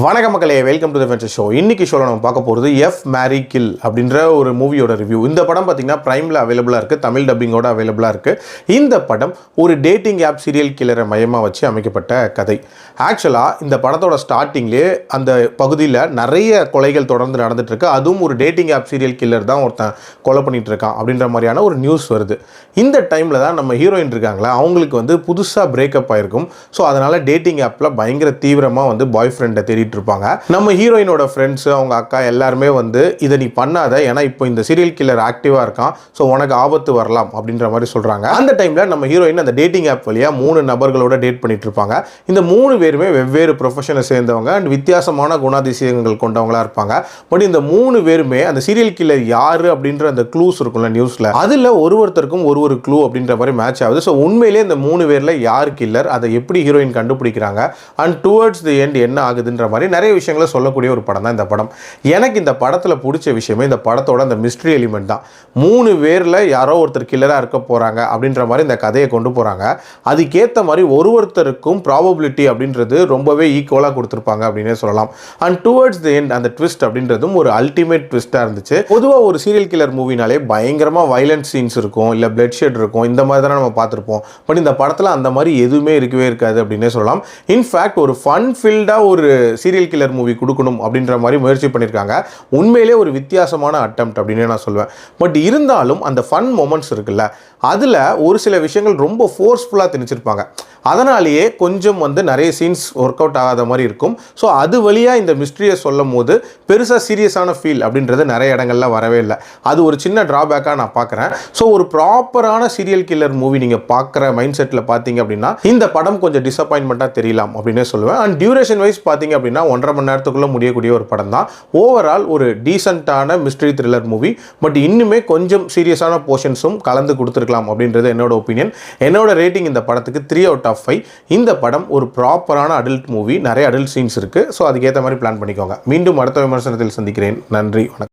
வணக்கம் மக்களே, welcome to the ஃபென்சர் show. இன்னைக்கு ஷோவில் நம்ம பார்க்க போகிறது எஃப் மேரி கில் அப்படின்ற ஒரு மூவியோட ரிவ்யூ. இந்த படம் பார்த்தீங்கன்னா பிரைமில் அவைலபிளாக இருக்குது, தமிழ் டப்பிங்கோட அவைலபிளாக இருக்குது. இந்த படம் ஒரு டேட்டிங் ஆப் சீரியல் கில்லரை மையமாக வச்சு அமைக்கப்பட்ட கதை. ஆக்சுவலாக இந்த படத்தோட ஸ்டார்டிங்லேயே அந்த பகுதியில் நிறைய கொலைகள் தொடர்ந்து நடந்துட்டு இருக்கு. அதுவும் ஒரு டேட்டிங் ஆப் சீரியல் கில்லர் தான் ஒருத்தன் கொலை பண்ணிட்டு இருக்கான் அப்படின்ற மாதிரியான ஒரு நியூஸ் வருது. இந்த டைமில் தான் நம்ம ஹீரோயின் இருக்காங்களா, அவங்களுக்கு வந்து புதுசாக பிரேக்கப் ஆகிருக்கும். ஸோ அதனால் டேட்டிங் ஆப்பில் பயங்கர தீவிரமாக வந்து பாய் ஃப்ரெண்டை தேடிட்டு இருப்பாங்க. நம்ம ஹீரோயினோட ஃப்ரெண்ட்ஸ், அவங்க அக்கா எல்லாருமே வந்து இதை நீ பண்ணாத, ஏன்னா இப்போ இந்த சீரியல் கில்லர் ஆக்டிவாக இருக்கான், ஸோ உனக்கு ஆபத்து வரலாம் அப்படின்ற மாதிரி சொல்கிறாங்க. அந்த டைமில் நம்ம ஹீரோயின் அந்த டேட்டிங் ஆப் வழியாக 3 நபர்களோட டேட் பண்ணிட்டு இருப்பாங்க. இந்த 3 பேருமே வெவ்வேறு ப்ரொஃபஷனை சேர்ந்தவங்க அண்ட் வித்தியாசமான குணாதிசயங்கள் கொண்டவங்களா இருப்பாங்க. பட் இந்த 3 பேருமே அந்த சீரியல் கில்லர் யாரு அப்படின்ற அந்த க்ளூஸ் இருக்கும்ல நியூஸில், அதில் ஒருத்தருக்கும் ஒரு க்ளூ அப்படின்ற மாதிரி மேட்ச் ஆகுது. ஸோ உண்மையிலே இந்த 3 பேரில் யார் கில்லர், அதை எப்படி ஹீரோயின் கண்டுபிடிக்கிறாங்க அண்ட் டுவர்ட்ஸ் தி எண்ட் என்ன ஆகுதுன்ற மாதிரி நிறைய விஷயங்களை சொல்லக்கூடிய ஒரு படம் தான் இந்த படம். எனக்கு இந்த படத்தில் பிடிச்ச விஷயமே இந்த படத்தோட அந்த மிஸ்ட்ரி எலிமெண்ட் தான். 3 பேரில் யாரோ ஒருத்தர் கில்லராக இருக்க போகிறாங்க அப்படின்ற மாதிரி இந்த கதையை கொண்டு போகிறாங்க. அதுக்கேற்ற மாதிரி ஒருத்தருக்கும் ப்ராபபிலிட்டி அப்படின்றது ரொம்பவே ஈக்குவலாக கொடுத்துருப்பாங்க அப்படின்னே சொல்லலாம். அண்ட் டுவர்ட்ஸ் தி எண்ட் அந்த ட்விஸ்ட் அப்படின்றதும் ஒரு அல்டிமேட் ட்விஸ்ட்டாக இருந்துச்சு. பொதுவாக ஒரு சீரியல் கில்லர் மூவினாலே பயங்கரமாக வயலண்ட் சீன்ஸ் இருக்கும், இல்லை பிளட் ஷெட் இருக்கும், இந்த மாதிரி தானே நம்ம பார்த்துருப்போம். பட் இந்த படத்தில் அந்த மாதிரி எதுவுமே இருக்கவே இருக்காது அப்படின்னே சொல்லலாம். இன்ஃபேக்ட் ஒரு ஃபன் ஃபில்டாக ஒரு சீரியல் கில்லர் மூவி கொடுக்கணும் அப்படின்ற மாதிரி முயற்சி பண்ணியிருக்காங்க. உண்மையிலே ஒரு வித்தியாசமான அட்டெம்ப்ட் அப்படின்னு நான் சொல்வேன். பட் இருந்தாலும் அந்த ஃபன் மொமெண்ட்ஸ் இருக்குல்ல, அதில் ஒரு சில விஷயங்கள் ரொம்ப ஃபோர்ஸ்ஃபுல்லாக திணிச்சிருப்பாங்க. அதனாலேயே கொஞ்சம் வந்து நிறைய சீன்ஸ் ஒர்க் அவுட் ஆகாத மாதிரி இருக்கும். ஸோ அது வழியாக இந்த மிஸ்ட்ரியை சொல்லும் போது பெருசாக சீரியஸான ஃபீல் அப்படின்றது நிறைய இடங்கள்ல வரவே இல்லை. அது ஒரு சின்ன ட்ராபேக்காக நான் பார்க்குறேன். ஸோ ஒரு ப்ராப்பரான சீரியல் கில்லர் மூவி நீங்கள் பார்க்குற மைண்ட் செட்டில் பார்த்தீங்க அப்படின்னா இந்த படம் கொஞ்சம் டிசப்பாயின்மெண்ட்டாக தெரியலாம் அப்படின்னே சொல்லுவேன். அண்ட் டியூரேஷன் வைஸ் பார்த்தீங்க அப்படின்னா 1.5 மணி நேரத்துக்குள்ளே முடியக்கூடிய ஒரு படம் தான். ஓவரால் ஒரு டீசென்ட்டான மிஸ்ட்ரி த்ரில்லர் மூவி. பட் இன்னுமே கொஞ்சம் சீரியஸான போர்ஷன்ஸும் கலந்து கொடுத்துருக்கலாம் அப்படின்றது என்னோட ஒப்பீனியன். என்னோட ரேட்டிங் இந்த படத்துக்கு 3 out of 5. இந்த படம் ஒரு ப்ராப்பரான அடல்ட் மூவி, நிறைய அடல்ட் சீன்ஸ் இருக்குது. ஸோ அதுக்கேற்ற மாதிரி பிளான் பண்ணிக்கோங்க. மீண்டும் அடுத்த விமர்சனத்தில் சந்திக்கிறேன். நன்றி, வணக்கம்.